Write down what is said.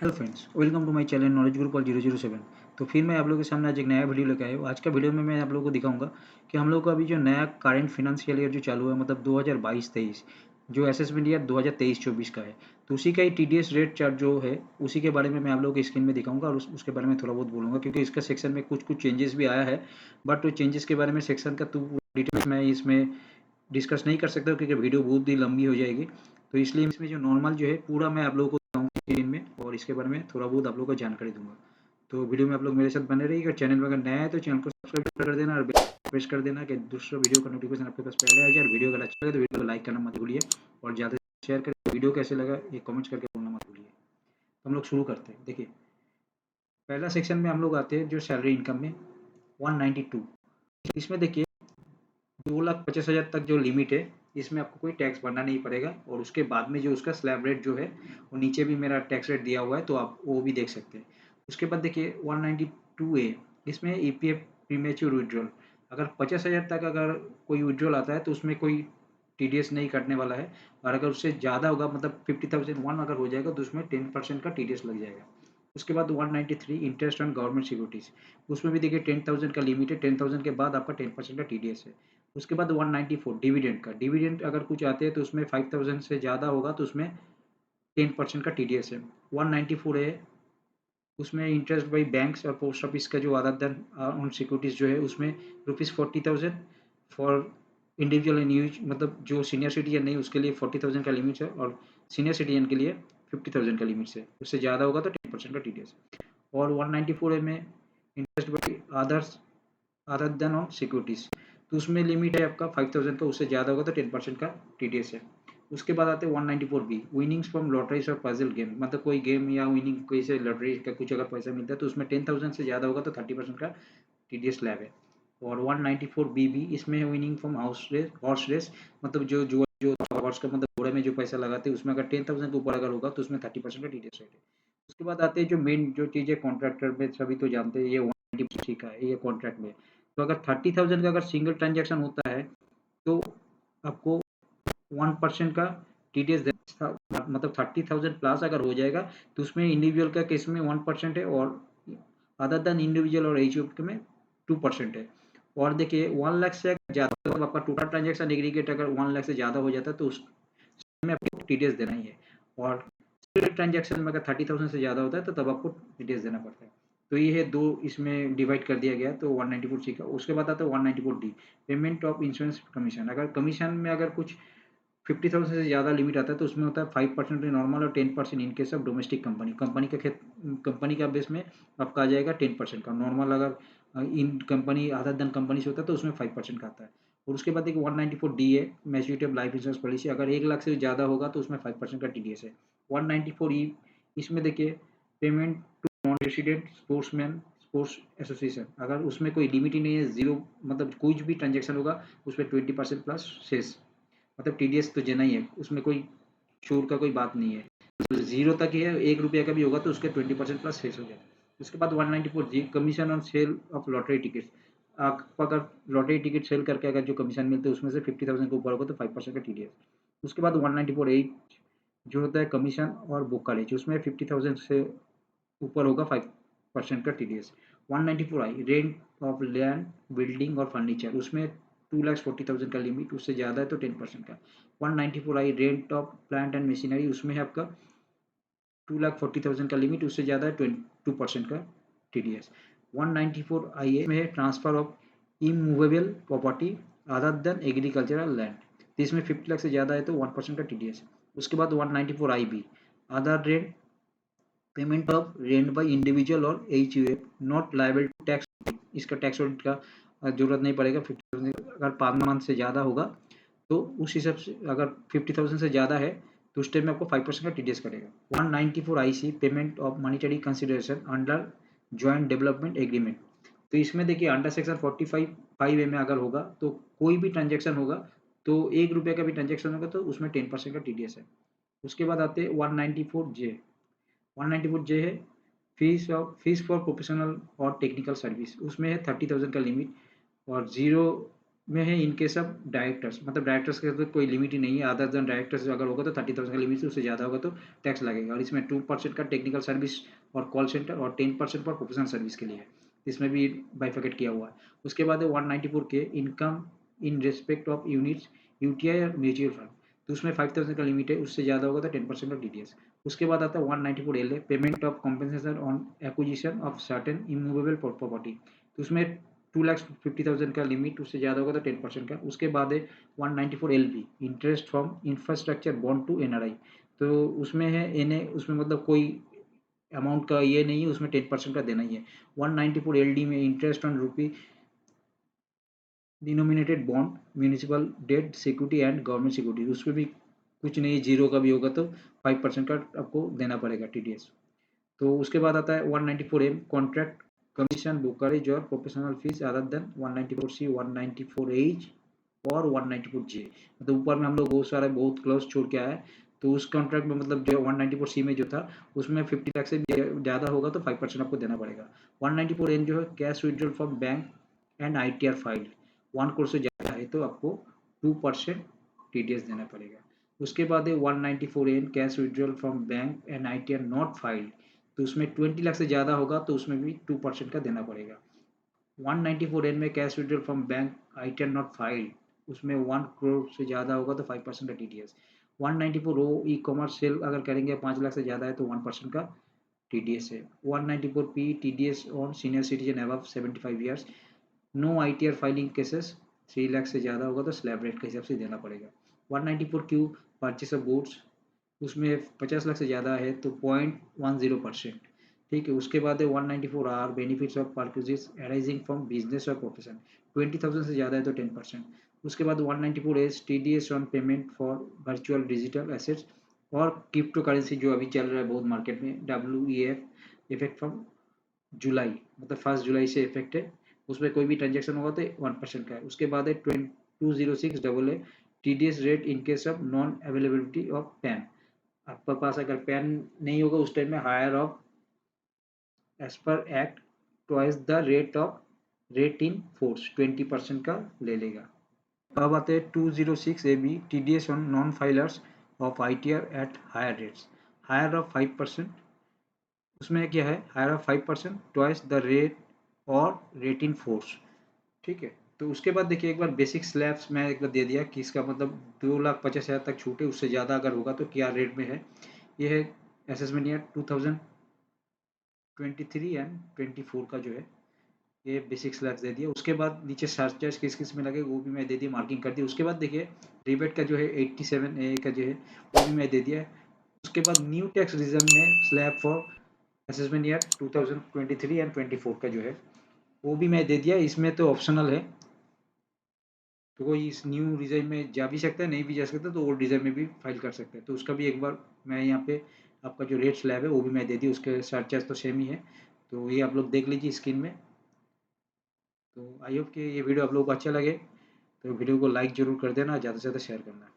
Hello friends, welcome to my channel knowledge group और 007। तो फिर मैं आप लोगों के सामने आज एक नया वीडियो लेकर आया हूँ। आज का वीडियो में मैं आप लोगों को दिखाऊंगा कि हम लोग का अभी जो नया करंट फिनेंशियल ईयर जो चालू है, मतलब 2022-23 जो असेसमेंट ईयर 2023-24 का है, तो उसी का ही टीडीएस रेट चार्ट जो है उसी के बारे में मैं आप लोगों की स्क्रीन में दिखाऊंगा और उसके बारे में थोड़ा बहुत बोलूँगा, क्योंकि इसका सेक्शन में कुछ कुछ चेंजेस भी आया है। बट वो चेंजेस के बारे में सेक्शन का तो डिटेल्स मैं इसमें डिस्कस नहीं कर सकता क्योंकि वीडियो बहुत ही लंबी हो जाएगी। तो इसलिए इसमें जो नॉर्मल जो है पूरा मैं आप लोगों को स्क्रीन में और इसके बारे में थोड़ा बहुत आप लोगों को जानकारी दूंगा। तो वीडियो में आप लोग मेरे साथ बने रहिएगा। चैनल में अगर नया है तो चैनल को सब्सक्राइब कर देना और प्रेस कर देना कि दूसरा वीडियो का नोटिफिकेशन आपके पास पहले आ जाए। और वीडियो अगर अच्छा लगे तो वीडियो को लाइक करना मत भूलिए और ज़्यादा शेयर करें। वीडियो कैसे लगा ये कमेंट्स करके बोलना मत भूलिए। तो हम लोग शुरू करते हैं। देखिए, पहला सेक्शन में हम लोग आते हैं जो सैलरी इनकम में 192। इसमें देखिए 2,50,000 तक जो लिमिट है, इसमें आपको कोई टैक्स भरना नहीं पड़ेगा। और उसके बाद में जो उसका स्लैब रेट जो है वो नीचे भी मेरा टैक्स रेट दिया हुआ है, तो आप वो भी देख सकते हैं। उसके बाद देखिए 192A, इसमें ईपीएफ प्रीमेच्योर विड्रॉल, अगर 50,000 तक अगर कोई विड्रॉल आता है तो उसमें कोई टीडीएस नहीं कटने वाला है। और अगर उससे ज़्यादा होगा, मतलब 50,001 अगर हो जाएगा तो उसमें 10% का टीडीएस लग जाएगा। उसके बाद 193 इंटरेस्ट ऑन गवर्नमेंट सिक्योरिटीज़, उसमें भी देखिए 10,000 का लिमिट है। 10,000 के बाद आपका 10% का टीडीएस है। उसके बाद 194 डिविडेंड का, डिविडेंड अगर कुछ आते हैं तो उसमें 5,000 से ज़्यादा होगा तो उसमें 10% का टीडीएस है। 194 है, उसमें इंटरेस्ट बाई बैंक्स और पोस्ट ऑफिस का जो आधा दर ऑन सिक्योरिटीज जो है उसमें ₹40,000 फॉर इंडिविजुअल एंड यूज, मतलब जो सीनियर सिटीजन नहीं उसके लिए 40,000 का लिमिट है और सीनियर सिटीजन के लिए 50,000 का लिमिट है। उससे ज़्यादा होगा तो 10% का टीडीएस। और 194 में interest by others other than on securities, तो उसमें लिमिट है आपका 5,000 का, उससे ज़्यादा होगा तो 10% का टीडीएस है। उसके बाद आते हैं 194B, विनिंग्स फ्रॉम लॉटरीज और पजल गेम, मतलब कोई गेम या विनिंग कोई से लॉटरी का कुछ अगर पैसा मिलता है तो उसमें 10,000 से ज़्यादा होगा तो 30% का टीडीएस स्लैब है। और 194BB, इसमें विनिंग फ्रॉम हॉर्स रेस, मतलब जो हॉर्स का मतलब घोड़े में जो पैसा लगाते हैं उसमें अगर 10,000 के ऊपर अगर होगा तो उसमें 30% का टीडीएस रेट है। उसके बाद आते हैं जो मेन जो चीज़ है कॉन्ट्रैक्टर में, सभी तो जानते हैं ये 190 का है ये कॉन्ट्रैक्ट में। तो अगर 30,000 का अगर सिंगल ट्रांजेक्शन होता है तो आपको 1% का टीडीएस देना, मतलब 30,000 प्लस अगर हो जाएगा तो उसमें इंडिविजुअल का केस में 1% है और अदर देन इंडिविजुअल और एच में 2% है। और देखिए 1 लाख से ज़्यादा, मतलब आपका टोटल ट्रांजेक्शन एग्रीगेट अगर 1 लाख से ज़्यादा हो जाता है तो उसमें आपको टीडीएस देना ही है। और ट्रांजेक्शन में अगर 30,000 से ज़्यादा होता है तो तब आपको डिटेल्स देना पड़ता है। तो ये है दो, इसमें डिवाइड कर दिया गया। तो 194 का। उसके बाद आता है 194D, payment of insurance commission, अगर कमीशन में अगर कुछ 50,000 से ज़्यादा लिमिट आता है तो उसमें होता है 5% नॉर्मल और 10% इन case of domestic company, company का बेस में आपका आ जाएगा 10% का नॉर्मल। अगर इन कंपनी अदर देन कंपनी से होता है तो उसमें 5% का आता है। और उसके बाद एक 194D है, maturity of life insurance policy, अगर 1 लाख से ज़्यादा होगा तो उसमें 5% का टीडीएस है। 194E, इसमें देखिए payment to non resident sportsman sports association, अगर उसमें कोई लिमिट ही नहीं है, जीरो, मतलब कुछ भी ट्रांजेक्शन होगा उसमें 20% प्लस शेष, मतलब टीडीएस तो देना ही है, उसमें कोई छोड़ का कोई बात नहीं है। तो जीरो तक ही है, ₹1 का भी होगा तो उसके 20% प्लस शेष हो जाए। उसके बाद 194G, commission on sale of lottery ticket, आप अगर लॉटरी टिकट सेल करके अगर जो कमीशन मिलते हैं उसमें से 50,000 के ऊपर होगा तो 5% का टीडीएस। उसके बाद 194H जो होता है कमीशन और ब्रोकरेज, उसमें 50,000 से ऊपर होगा 5% का TDS. 194I, rent of land building और फर्नीचर, उसमें 2,40,000 का लिमिट, उससे ज़्यादा है तो 10% का। 194I, rent of plant and machinery, उसमें है आपका 2,40,000 का लिमिट, उससे ज़्यादा है 2% का टीडीएस। 194IA में है transfer of immovable property other than agricultural land, तो इसमें 50 लाख से ज़्यादा है तो 1% का टीडीएस। उसके बाद 194IB, other rent, payment of rent by individual और HUF not liable to tax, इसका टैक्स ऑडिट का जरूरत नहीं पड़ेगा। 50,000 अगर 5 मंथ से ज़्यादा होगा तो उस हिसाब से, अगर 50,000 से ज़्यादा है तो उस टाइम में आपको 5% का टीडीएस करेगा। 194IC, payment of monetary consideration under joint development agreement, तो इसमें देखिए अंडर सेक्शन 45(5)A में अगर होगा तो कोई भी ट्रांजेक्शन होगा तो ₹1 का भी ट्रांजेक्शन होगा तो उसमें 10% का टीडीएस है। उसके बाद आते हैं 194J, 194J है फीस फॉर प्रोफेशनल और टेक्निकल सर्विस, उसमें है 30,000 का लिमिट और जीरो में है इन केस ऑफ डायरेक्टर्स, मतलब डायरेक्टर्स के तो कोई लिमिट ही नहीं है, अदर देन डायरेक्टर्स अगर होगा तो 30,000 का लिमिट, उससे ज़्यादा होगा तो टैक्स लगेगा। और इसमें 2% का टेक्निकल सर्विस और कॉल सेंटर और 10% पर प्रोफेशनल सर्विस के लिए है, इसमें भी बाइफिकेट किया हुआ है। उसके बाद है 194 के income in respect of units UTI और म्यूचुअल फंड, तो उसमें 5,000 का लिमिट है, उससे ज़्यादा होगा तो 10% ऑफ टीडीएस। उसके बाद आता है 194 एल है payment of compensation on acquisition of certain immovable property, तो उसमें 2,50,000 का लिमिट, उससे ज़्यादा होगा तो 10% का। उसके बाद है 194 LB interest from infrastructure bond to NRI, तो उसमें है एन उसमें मतलब कोई अमाउंट का ये नहीं है, उसमें 10% का देना ही है। 194 LD में interest on rupee denominated bond municipal debt security and government security, उसमें भी कुछ नहीं, जीरो का भी होगा तो 5% का आपको देना पड़ेगा टीडीएस। तो उसके बाद आता है 194M कॉन्ट्रैक्ट कमीशन ब्रोकरेज और professional fees other than 194C 194H और 194J, मतलब ऊपर में हम लोग बहुत क्लोज छोड़ के आए। तो उस कॉन्ट्रैक्ट में मतलब जो 194C में जो था उसमें 50 लाख से ज़्यादा होगा तो 5% आपको देना पड़ेगा। 194N जो है cash withdrawal from bank and ITR file 1 crore से ज़्यादा है तो आपको 2% टीडीएस देना पड़ेगा। उसके बाद है 194N cash withdrawal from bank and ITR not filed, तो उसमें 20 लाख से ज़्यादा होगा तो उसमें भी 2% का देना पड़ेगा। 194N में cash withdrawal from bank ITR not filed, उसमें 1 करोड़ से ज़्यादा होगा तो 5% का टीडीएस। 194 ओ ई कॉमर्स सेल अगर करेंगे 5 लाख से ज़्यादा है तो 1% का टीडीएस है। 194P TDS on senior citizen above 75 years, no ITR filing cases 3 lakh से ज़्यादा होगा तो स्लैब रेट के हिसाब से देना पड़ेगा। 194Q परचेस ऑफ गुड्स, उसमें 50 लाख से ज़्यादा है तो 0.10%, ठीक है। उसके बाद है 194R benefits of purchase arising from business और प्रोफेशन, 20,000 से ज़्यादा है तो 10%। उसके बाद 194S TDS on payment for virtual digital assets और क्रिप्टो करेंसी जो अभी चल रहा है बहुत मार्केट में, WEF इफेक्ट फ्रॉम जुलाई, मतलब 1 जुलाई से इफेक्ट है, उसमें कोई भी ट्रांजेक्शन होगा तो 1% का है। उसके बाद है 206 डबल है TDS rate in case of non availability of PAN, आपके पास अगर पैन नहीं होगा उस टाइम में higher of as per act twice the rate in force 20% का ले लेगा। अब आते हैं 206AB TDS on non filers of ITR at higher rates, higher of 5%, उसमें क्या है higher of 5% twice the rate और रेट इन फोर्स, ठीक है। तो उसके बाद देखिए एक बार बेसिक स्लैब्स मैं एक बार दे दिया कि इसका मतलब 2,50,000 तक छूटे, उससे ज़्यादा अगर होगा तो क्या रेट में है। ये है असेसमेंट ईयर 2023 एंड 24 का जो है ये बेसिक स्लैब्स दे दिया। उसके बाद नीचे चार्ज किस किस में लगे वो भी मैं दे दी, मार्किंग कर दी। उसके बाद देखिए रिबेट का जो है 87A का जो है वो भी मैं दे दिया है। उसके बाद न्यू टैक्स रिजर्व में slab for assessment year 2023 and 24 का जो है वो भी मैं दे दिया। इसमें तो ऑप्शनल है, तो कोई इस न्यू डिज़ाइन में जा भी सकता है, नहीं भी जा सकता तो ओल्ड डिज़ाइन में भी फाइल कर सकता है। तो उसका भी एक बार मैं यहाँ पे आपका जो रेट स्लैब है वो भी मैं दे दी, उसके चार्ज तो सेम ही है, तो ये आप लोग देख लीजिए स्क्रीन में। तो आई होप कि ये वीडियो आप लोगों को अच्छा लगे, तो वीडियो को लाइक ज़रूर कर देना, ज़्यादा से ज़्यादा शेयर करना।